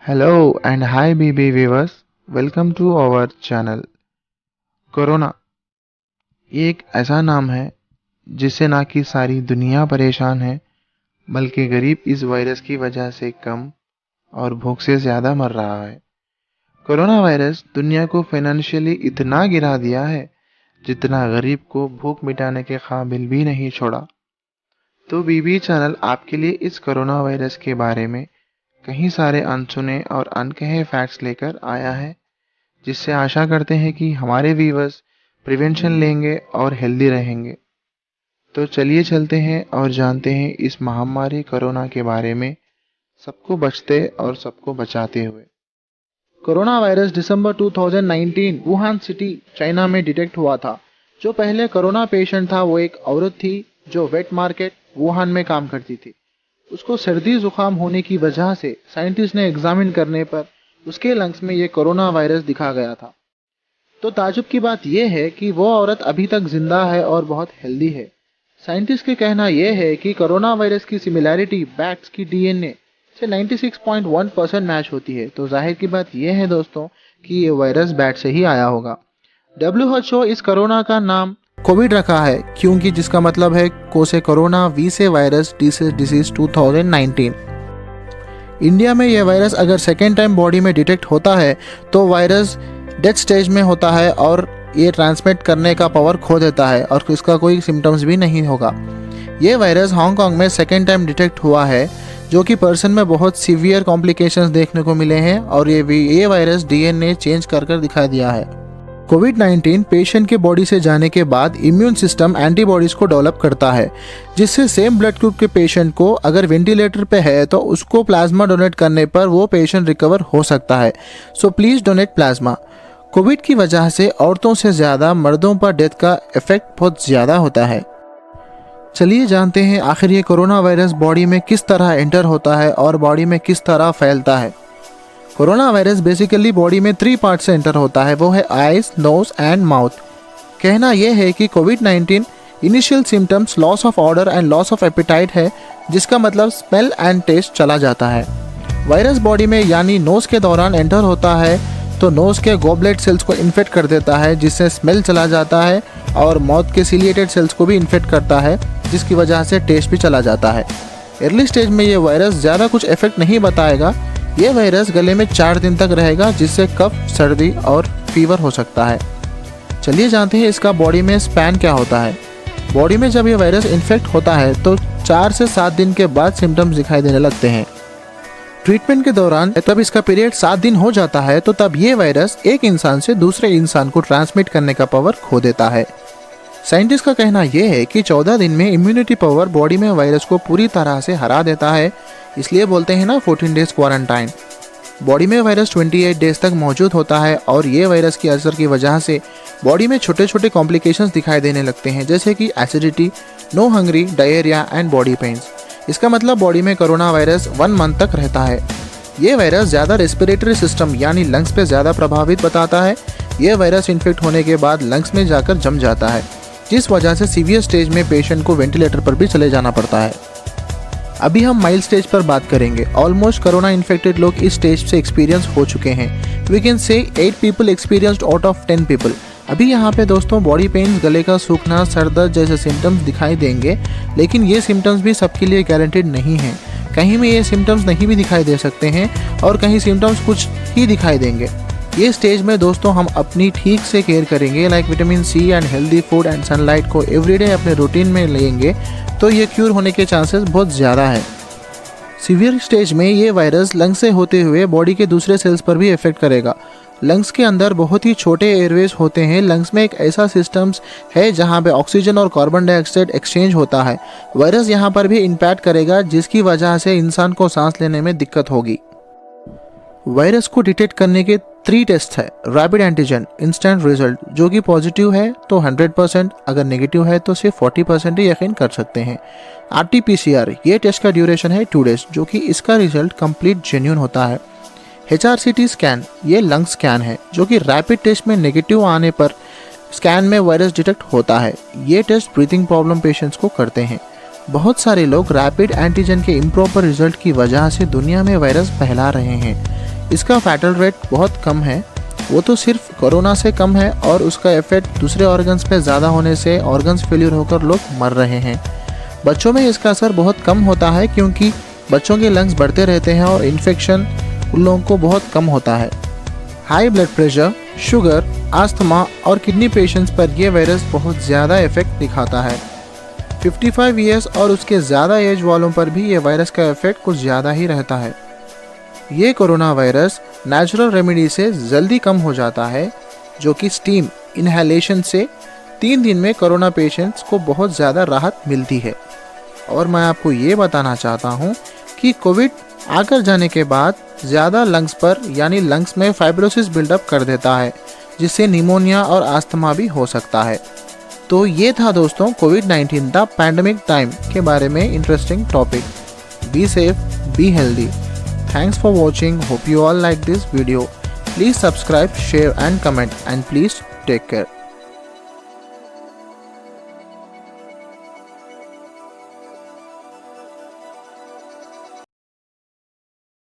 Hello and hi BB viewers, welcome to our channel। Corona ये एक ऐसा नाम है जिससे ना कि सारी दुनिया परेशान है, बल्कि गरीब इस वायरस की वजह से कम और भूख से ज़्यादा मर रहा है। कोरोना वायरस दुनिया को फाइनेंशियली इतना गिरा दिया है जितना गरीब को भूख मिटाने के काबिल भी नहीं छोड़ा। तो बीबी चैनल आपके लिए इस कोरोना वायरस के बारे में कई सारे अनसुने और अनकहे फैक्ट्स लेकर आया है, जिससे आशा करते हैं कि हमारे व्यूअर्स प्रिवेंशन लेंगे और हेल्दी रहेंगे। तो चलिए चलते हैं और जानते हैं इस महामारी कोरोना के बारे में, सबको बचते और सबको बचाते हुए। कोरोना वायरस दिसंबर 2019 वुहान सिटी चाइना में डिटेक्ट हुआ था। जो पहले कोरोना पेशेंट था वो एक औरत थी जो वेट मार्केट वुहान में काम करती थी। उसको सर्दी जुकाम होने की वजह से साइंटिस्ट ने एग्जामिन करने पर उसके लंग्स में ये कोरोना वायरस दिखा गया था। तो ताजुब की बात यह है कि वो औरत अभी तक जिंदा है और बहुत हेल्दी है। साइंटिस्ट का कहना यह है कि कोरोना वायरस की सिमिलैरिटी बैट्स की डीएनए से 96.1% मैच होती है। तो जाहिर की बात यह है दोस्तों कि ये वायरस बैट से ही आया होगा। WHO इस कोरोना का नाम कोविड रखा है क्योंकि जिसका मतलब है को से कोरोना, वी से वायरस, डी से डिजीज 2019। इंडिया में यह वायरस अगर सेकेंड टाइम बॉडी में डिटेक्ट होता है तो वायरस डेथ स्टेज में होता है और ये ट्रांसमिट करने का पावर खो देता है और इसका कोई सिम्टम्स भी नहीं होगा। ये वायरस हांगकांग में सेकेंड टाइम डिटेक्ट हुआ है, जो कि पर्सन में बहुत सीवियर कॉम्प्लिकेशंस देखने को मिले हैं और ये वायरस डीएनए चेंज कर दिखा दिया है। कोविड-19 पेशेंट के बॉडी से जाने के बाद इम्यून सिस्टम एंटीबॉडीज को डेवलप करता है, जिससे सेम ब्लड ग्रुप के पेशेंट को अगर वेंटिलेटर पे है तो उसको प्लाज्मा डोनेट करने पर वो पेशेंट रिकवर हो सकता है। So please donate plasma. Covid की वजह से औरतों से ज़्यादा मर्दों पर डेथ का इफेक्ट बहुत ज़्यादा होता है। चलिए जानते हैं आखिर ये कोरोना वायरस बॉडी में किस तरह एंटर होता है और बॉडी में किस तरह फैलता है। कोरोना वायरस बेसिकली बॉडी में 3 पार्ट से एंटर होता है, वो है आइज, नोज एंड माउथ। कहना यह है कि कोविड-19 initial symptoms loss of odour and loss of appetite है, जिसका मतलब स्मेल एंड टेस्ट चला जाता है। वायरस बॉडी में यानी नोज के दौरान एंटर होता है तो नोज के गॉबलेट सेल्स को इन्फेक्ट कर देता है, जिससे स्मेल चला जाता है, और माउथ के सिलिएटेड सेल्स को भी इन्फेक्ट करता है, जिसकी वजह से टेस्ट भी चला जाता है। अर्ली स्टेज में ये वायरस ज़्यादा कुछ इफेक्ट नहीं बताएगा। ये वायरस गले में 4 दिन तक रहेगा, जिससे कफ, सर्दी और फीवर हो सकता है। चलिए जानते हैं इसका बॉडी में स्पैन क्या होता है। बॉडी में जब ये वायरस इन्फेक्ट होता है तो 4 से 7 दिन के बाद सिम्टम्स दिखाई देने लगते हैं। ट्रीटमेंट के दौरान तब इसका पीरियड 7 दिन हो जाता है तो तब ये वायरस एक इंसान से दूसरे इंसान को ट्रांसमिट करने का पावर खो देता है। साइंटिस्ट का कहना यह है कि 14 दिन में इम्यूनिटी पावर बॉडी में वायरस को पूरी तरह से हरा देता है, इसलिए बोलते हैं ना 14 डेज क्वारंटाइन। बॉडी में वायरस 28 डेज तक मौजूद होता है और ये वायरस की असर की वजह से बॉडी में छोटे छोटे कॉम्प्लिकेशंस दिखाई देने लगते हैं, जैसे कि acidity, no hungry, diarrhoea and body pains. इसका मतलब बॉडी में कोरोना वायरस 1 मंथ तक रहता है। ये वायरस ज़्यादा रेस्पिरेटरी सिस्टम यानी लंग्स पे ज़्यादा प्रभावित बताता है। ये वायरस इन्फेक्ट होने के बाद लंग्स में जाकर जम जाता है, जिस वजह से सीवियर स्टेज में पेशेंट को वेंटिलेटर पर भी चले जाना पड़ता है। अभी हम माइल्ड स्टेज पर बात करेंगे। ऑलमोस्ट कोरोना इन्फेक्टेड लोग इस स्टेज से एक्सपीरियंस हो चुके हैं। We can say 8 people experienced out of 10 people. अभी यहाँ पे दोस्तों बॉडी पेन्स, गले का सूखना, सर दर्द जैसे सिम्टम्स दिखाई देंगे, लेकिन ये सिम्टम्स भी सबके लिए गारंटेड नहीं हैं। कहीं में ये सिम्टम्स नहीं भी दिखाई दे सकते हैं और कहीं सिम्टम्स कुछ ही दिखाई देंगे। ये स्टेज में दोस्तों हम अपनी ठीक से केयर करेंगे, like vitamin C and healthy food and sunlight को एवरीडे अपने रूटीन में लेंगे तो ये क्यूर होने के चांसेस बहुत ज़्यादा है। सीवियर स्टेज में ये वायरस लंग्स से होते हुए बॉडी के दूसरे सेल्स पर भी इफेक्ट करेगा। लंग्स के अंदर बहुत ही छोटे एयरवेज होते हैं। लंग्स में एक ऐसा सिस्टम्स है जहाँ पे ऑक्सीजन और कार्बन डाइऑक्साइड एक्सचेंज होता है। वायरस यहाँ पर भी इम्पैक्ट करेगा, जिसकी वजह से इंसान को सांस लेने में दिक्कत होगी। वायरस को डिटेक्ट करने के 3 टेस्ट है। रैपिड एंटीजन इंस्टेंट रिजल्ट, जो कि पॉजिटिव है तो 100%, अगर नेगेटिव है तो सिर्फ 40% ही यकीन कर सकते हैं। RT-PCR ये टेस्ट का ड्यूरेशन है 2 डेज, जो कि इसका रिजल्ट कंप्लीट जेन्युइन होता है। HRCT स्कैन ये लंग स्कैन है, जो कि रैपिड टेस्ट में नेगेटिव आने पर स्कैन में वायरस डिटेक्ट होता है। ये टेस्ट ब्रीथिंग प्रॉब्लम पेशेंट्स को करते हैं। बहुत सारे लोग रैपिड एंटीजन के इम्प्रॉपर रिजल्ट की वजह से दुनिया में वायरस फैला रहे हैं। इसका फैटल रेट बहुत कम है, वो तो सिर्फ कोरोना से कम है और उसका इफेक्ट दूसरे ऑर्गन्स पे ज़्यादा होने से ऑर्गन्स फेल्यूर होकर लोग मर रहे हैं। बच्चों में इसका असर बहुत कम होता है क्योंकि बच्चों के लंग्स बढ़ते रहते हैं और इन्फेक्शन उन लोगों को बहुत कम होता है। High blood pressure, sugar, asthma और किडनी पेशेंट्स पर यह वायरस बहुत ज़्यादा इफेक्ट दिखाता है। 55 ईयर्स और उसके ज़्यादा एज वालों पर भी ये वायरस का इफेक्ट कुछ ज़्यादा ही रहता है। ये कोरोना वायरस नेचुरल रेमेडी से जल्दी कम हो जाता है, जो कि स्टीम इनहेलेशन से 3 दिन में कोरोना पेशेंट्स को बहुत ज़्यादा राहत मिलती है। और मैं आपको ये बताना चाहता हूँ कि कोविड आकर जाने के बाद ज़्यादा लंग्स पर यानी लंग्स में फाइब्रोसिस बिल्डअप कर देता है, जिससे निमोनिया और अस्थमा भी हो सकता है। तो ये था दोस्तों कोविड-19 द पैंडेमिक टाइम के बारे में interesting topic. Be safe, be healthy. Thanks for watching. Hope you all like this video. Please subscribe, share and comment, and please take care.